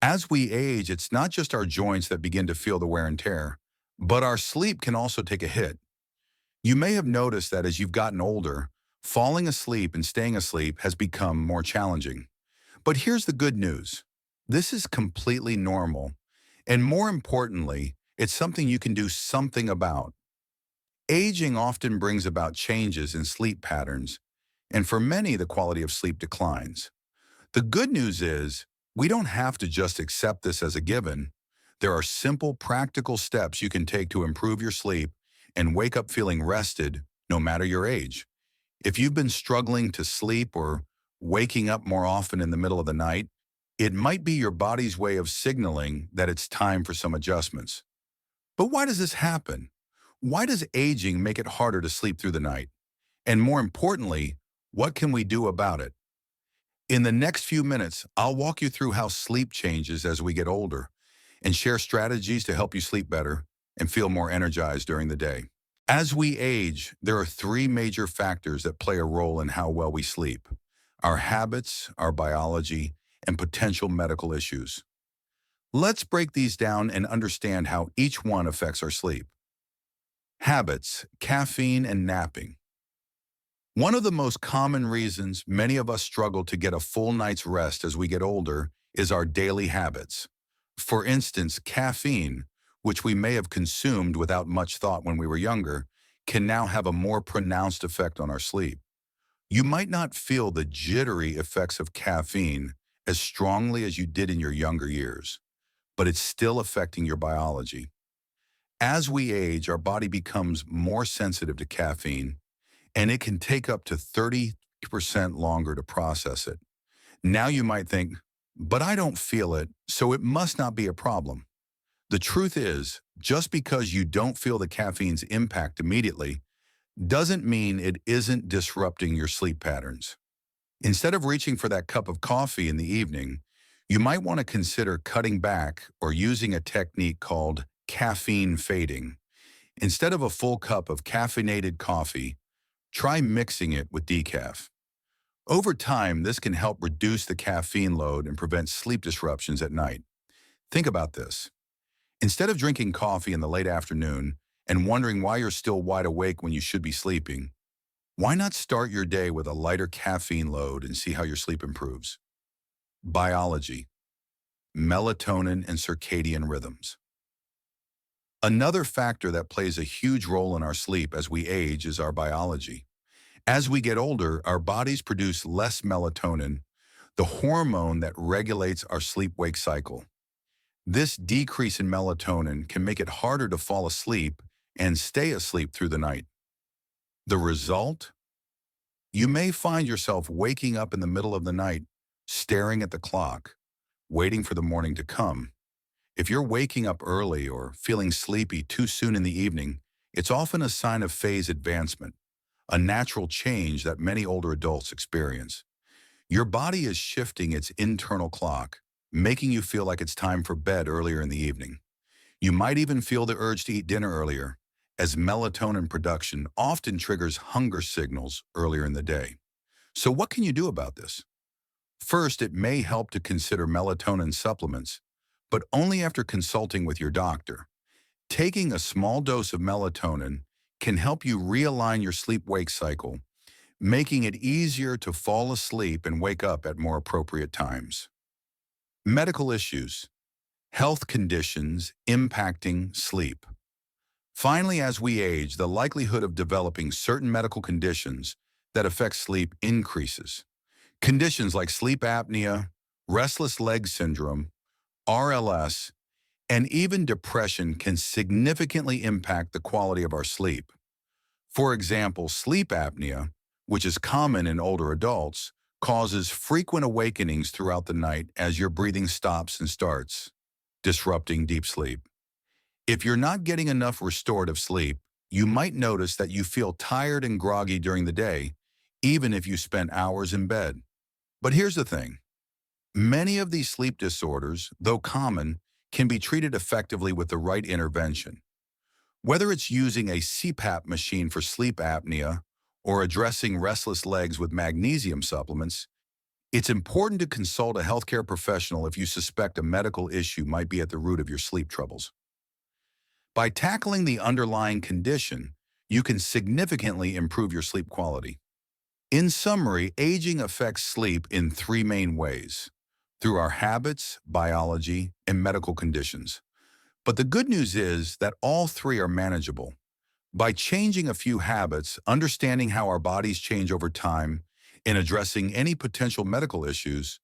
As we age, it's not just our joints that begin to feel the wear and tear, but our sleep can also take a hit. You may have noticed that as you've gotten older, falling asleep and staying asleep has become more challenging. But here's the good news. This is completely normal. And more importantly, it's something you can do something about. Aging often brings about changes in sleep patterns, and for many, the quality of sleep declines. The good news is we don't have to just accept this as a given. There are simple, practical steps you can take to improve your sleep and wake up feeling rested no matter your age. If you've been struggling to sleep or waking up more often in the middle of the night, it might be your body's way of signaling that it's time for some adjustments. But why does this happen? Why does aging make it harder to sleep through the night? And more importantly, what can we do about it? In the next few minutes, I'll walk you through how sleep changes as we get older and share strategies to help you sleep better and feel more energized during the day. As we age, there are three major factors that play a role in how well we sleep: our habits, our biology, and potential medical issues. Let's break these down and understand how each one affects our sleep. Habits, caffeine, and napping. One of the most common reasons many of us struggle to get a full night's rest as we get older is our daily habits. For instance, caffeine, which we may have consumed without much thought when we were younger, can now have a more pronounced effect on our sleep. You might not feel the jittery effects of caffeine as strongly as you did in your younger years, but it's still affecting your biology. As we age, our body becomes more sensitive to caffeine, and it can take up to 30% longer to process it. Now you might think, but I don't feel it, so it must not be a problem. The truth is, just because you don't feel the caffeine's impact immediately doesn't mean it isn't disrupting your sleep patterns. Instead of reaching for that cup of coffee in the evening, you might want to consider cutting back or using a technique called caffeine fading. Instead of a full cup of caffeinated coffee, try mixing it with decaf. Over time, this can help reduce the caffeine load and prevent sleep disruptions at night. Think about this. Instead of drinking coffee in the late afternoon and wondering why you're still wide awake when you should be sleeping, why not start your day with a lighter caffeine load and see how your sleep improves? Biology, melatonin, and circadian rhythms. Another factor that plays a huge role in our sleep as we age is our biology. As we get older, our bodies produce less melatonin, the hormone that regulates our sleep-wake cycle. This decrease in melatonin can make it harder to fall asleep and stay asleep through the night. The result? You may find yourself waking up in the middle of the night, staring at the clock, waiting for the morning to come. If you're waking up early or feeling sleepy too soon in the evening, it's often a sign of phase advancement, a natural change that many older adults experience. Your body is shifting its internal clock, making you feel like it's time for bed earlier in the evening. You might even feel the urge to eat dinner earlier, as melatonin production often triggers hunger signals earlier in the day. So what can you do about this? First, it may help to consider melatonin supplements, but only after consulting with your doctor. Taking a small dose of melatonin can help you realign your sleep-wake cycle, making it easier to fall asleep and wake up at more appropriate times. Medical issues, health conditions impacting sleep. Finally, as we age, the likelihood of developing certain medical conditions that affect sleep increases. Conditions like sleep apnea, restless leg syndrome, RLS, and even depression can significantly impact the quality of our sleep. For example, sleep apnea, which is common in older adults, causes frequent awakenings throughout the night as your breathing stops and starts, disrupting deep sleep. If you're not getting enough restorative sleep, you might notice that you feel tired and groggy during the day, even if you spent hours in bed. But here's the thing. Many of these sleep disorders, though common, can be treated effectively with the right intervention. Whether it's using a CPAP machine for sleep apnea or addressing restless legs with magnesium supplements, It's important to consult a healthcare professional if you suspect a medical issue might be at the root of your sleep troubles. By tackling the underlying condition, you can significantly improve your sleep quality. In summary, aging affects sleep in three main ways: through our habits, biology, and medical conditions. But the good news is that all three are manageable. By changing a few habits, understanding how our bodies change over time, and addressing any potential medical issues,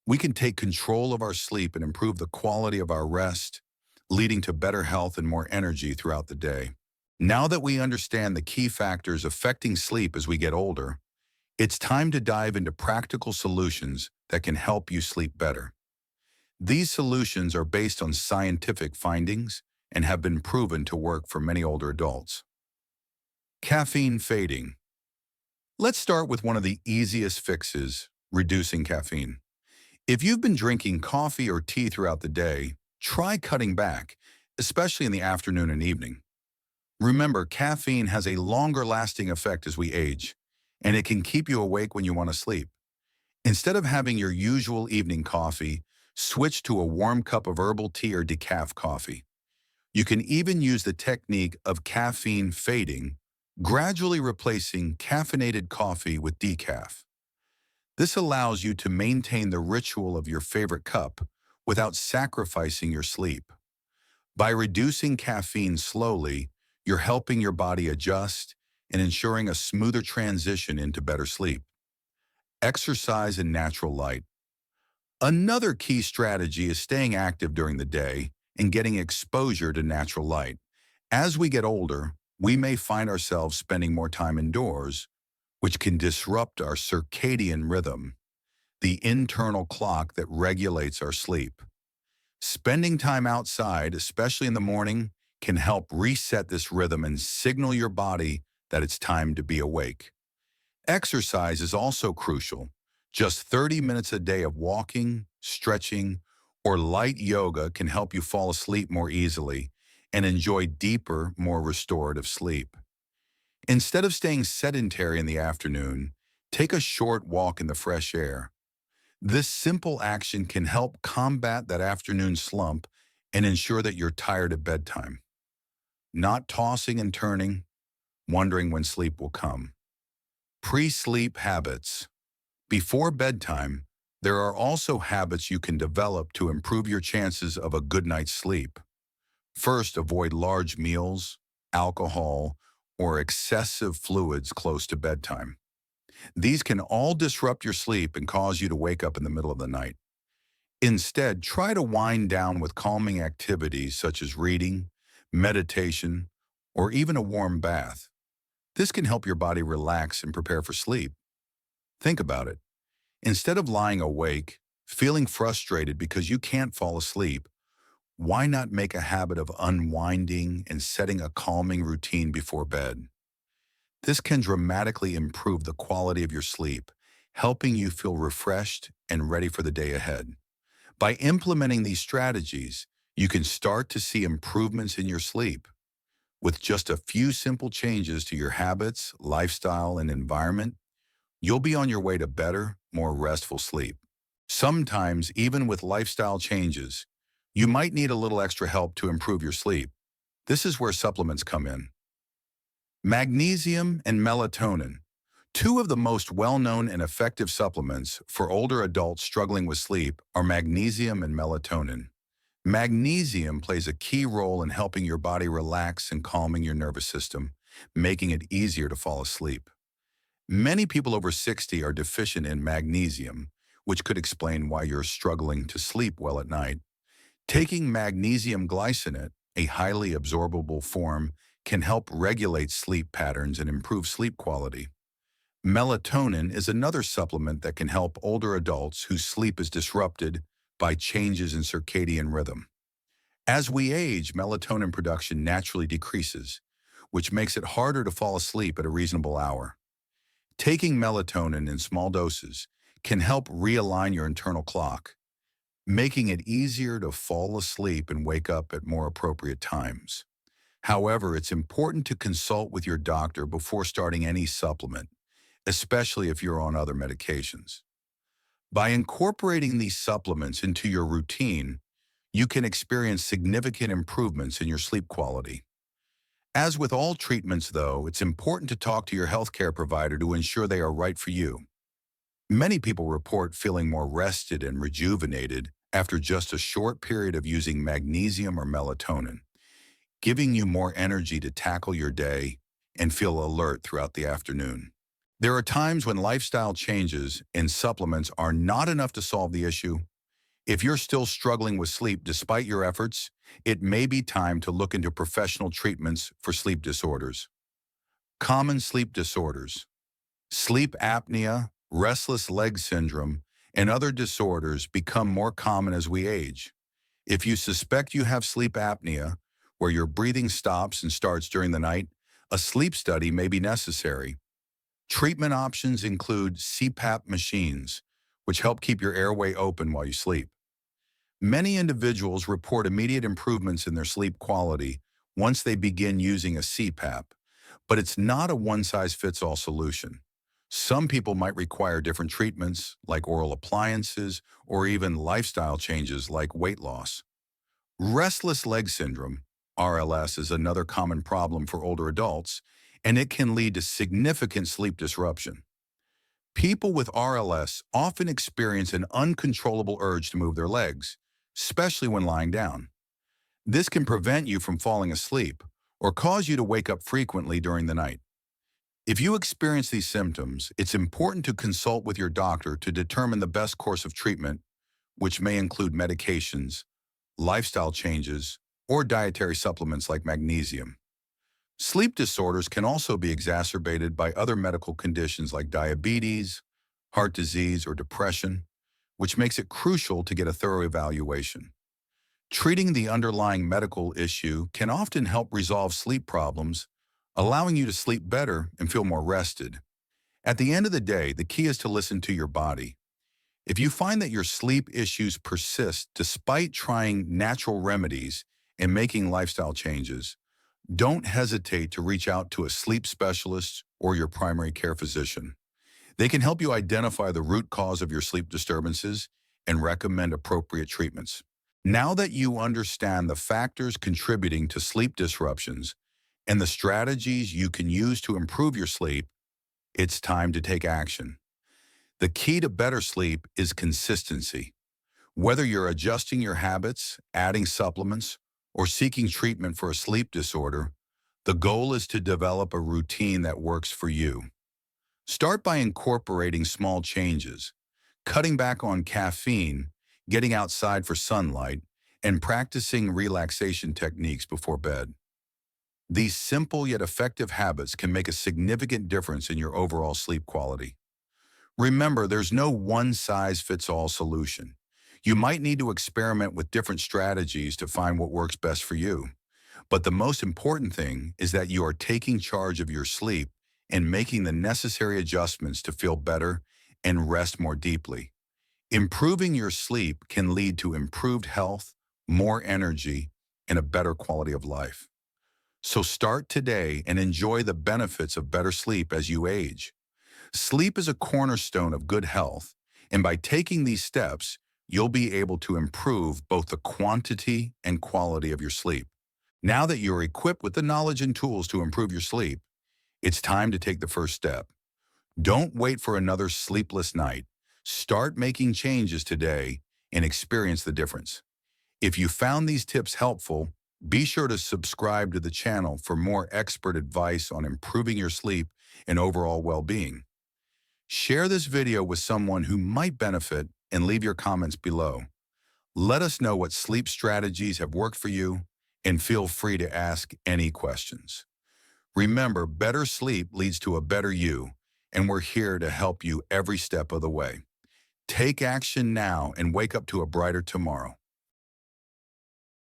we can take control of our sleep and improve the quality of our rest, leading to better health and more energy throughout the day. Now that we understand the key factors affecting sleep as we get older, it's time to dive into practical solutions that can help you sleep better. These solutions are based on scientific findings and have been proven to work for many older adults. Caffeine fading. Let's start with one of the easiest fixes: reducing caffeine. If you've been drinking coffee or tea throughout the day, try cutting back, especially in the afternoon and evening. Remember, caffeine has a longer lasting effect as we age, and it can keep you awake when you want to sleep. Instead of having your usual evening coffee, switch to a warm cup of herbal tea or decaf coffee. You can even use the technique of caffeine fading, gradually replacing caffeinated coffee with decaf. This allows you to maintain the ritual of your favorite cup without sacrificing your sleep. By reducing caffeine slowly, you're helping your body adjust and ensuring a smoother transition into better sleep. Exercise and natural light. Another key strategy is staying active during the day and getting exposure to natural light. As we get older, we may find ourselves spending more time indoors, which can disrupt our circadian rhythm, the internal clock that regulates our sleep. Spending time outside, especially in the morning, can help reset this rhythm and signal your body that it's time to be awake. Exercise is also crucial. Just 30 minutes a day of walking, stretching, or light yoga can help you fall asleep more easily and enjoy deeper, more restorative sleep. Instead of staying sedentary in the afternoon, take a short walk in the fresh air. This simple action can help combat that afternoon slump and ensure that you're tired at bedtime, not tossing and turning, wondering when sleep will come. Pre-sleep habits. Before bedtime, there are also habits you can develop to improve your chances of a good night's sleep. First, avoid large meals, alcohol, or excessive fluids close to bedtime. These can all disrupt your sleep and cause you to wake up in the middle of the night. Instead, try to wind down with calming activities such as reading, meditation, or even a warm bath. This can help your body relax and prepare for sleep. Think about it. Instead of lying awake, feeling frustrated because you can't fall asleep, why not make a habit of unwinding and setting a calming routine before bed? This can dramatically improve the quality of your sleep, helping you feel refreshed and ready for the day ahead. By implementing these strategies, you can start to see improvements in your sleep. With just a few simple changes to your habits, lifestyle, and environment, you'll be on your way to better, more restful sleep. Sometimes, even with lifestyle changes, you might need a little extra help to improve your sleep. This is where supplements come in. Magnesium and melatonin, two of the most well-known and effective supplements for older adults struggling with sleep, are magnesium and melatonin. Magnesium plays a key role in helping your body relax and calming your nervous system, making it easier to fall asleep. Many people over 60 are deficient in magnesium, which could explain why you're struggling to sleep well at night. Taking magnesium glycinate, a highly absorbable form, can help regulate sleep patterns and improve sleep quality. Melatonin is another supplement that can help older adults whose sleep is disrupted by changes in circadian rhythm. As we age, melatonin production naturally decreases, which makes it harder to fall asleep at a reasonable hour. Taking melatonin in small doses can help realign your internal clock, making it easier to fall asleep and wake up at more appropriate times. However, it's important to consult with your doctor before starting any supplement, especially if you're on other medications. By incorporating these supplements into your routine, you can experience significant improvements in your sleep quality. As with all treatments, though, it's important to talk to your healthcare provider to ensure they are right for you. Many people report feeling more rested and rejuvenated after just a short period of using magnesium or melatonin, giving you more energy to tackle your day and feel alert throughout the afternoon. There are times when lifestyle changes and supplements are not enough to solve the issue. If you're still struggling with sleep despite your efforts, it may be time to look into professional treatments for sleep disorders. Common sleep disorders. Sleep apnea, restless leg syndrome, and other disorders become more common as we age. If you suspect you have sleep apnea, where your breathing stops and starts during the night, a sleep study may be necessary. Treatment options include CPAP machines, which help keep your airway open while you sleep. Many individuals report immediate improvements in their sleep quality once they begin using a CPAP, but it's not a one-size-fits-all solution. Some people might require different treatments, like oral appliances, or even lifestyle changes like weight loss. Restless leg syndrome, RLS, is another common problem for older adults, and it can lead to significant sleep disruption. People with RLS often experience an uncontrollable urge to move their legs, especially when lying down. This can prevent you from falling asleep or cause you to wake up frequently during the night. If you experience these symptoms, it's important to consult with your doctor to determine the best course of treatment, which may include medications, lifestyle changes, or dietary supplements like magnesium. Sleep disorders can also be exacerbated by other medical conditions like diabetes, heart disease, or depression, which makes it crucial to get a thorough evaluation. Treating the underlying medical issue can often help resolve sleep problems, allowing you to sleep better and feel more rested. At the end of the day, the key is to listen to your body. If you find that your sleep issues persist despite trying natural remedies and making lifestyle changes, don't hesitate to reach out to a sleep specialist or your primary care physician. They can help you identify the root cause of your sleep disturbances and recommend appropriate treatments. Now that you understand the factors contributing to sleep disruptions and the strategies you can use to improve your sleep, it's time to take action. The key to better sleep is consistency. Whether you're adjusting your habits, adding supplements, or seeking treatment for a sleep disorder, the goal is to develop a routine that works for you. Start by incorporating small changes, cutting back on caffeine, getting outside for sunlight, and practicing relaxation techniques before bed. These simple yet effective habits can make a significant difference in your overall sleep quality. Remember, there's no one-size-fits-all solution. You might need to experiment with different strategies to find what works best for you. But the most important thing is that you are taking charge of your sleep and making the necessary adjustments to feel better and rest more deeply. Improving your sleep can lead to improved health, more energy, and a better quality of life. So start today and enjoy the benefits of better sleep as you age. Sleep is a cornerstone of good health, and by taking these steps, you'll be able to improve both the quantity and quality of your sleep. Now that you're equipped with the knowledge and tools to improve your sleep, it's time to take the first step. Don't wait for another sleepless night. Start making changes today and experience the difference. If you found these tips helpful, be sure to subscribe to the channel for more expert advice on improving your sleep and overall well-being. Share this video with someone who might benefit and leave your comments below. Let us know what sleep strategies have worked for you, and feel free to ask any questions. Remember, better sleep leads to a better you, and we're here to help you every step of the way. Take action now and wake up to a brighter tomorrow.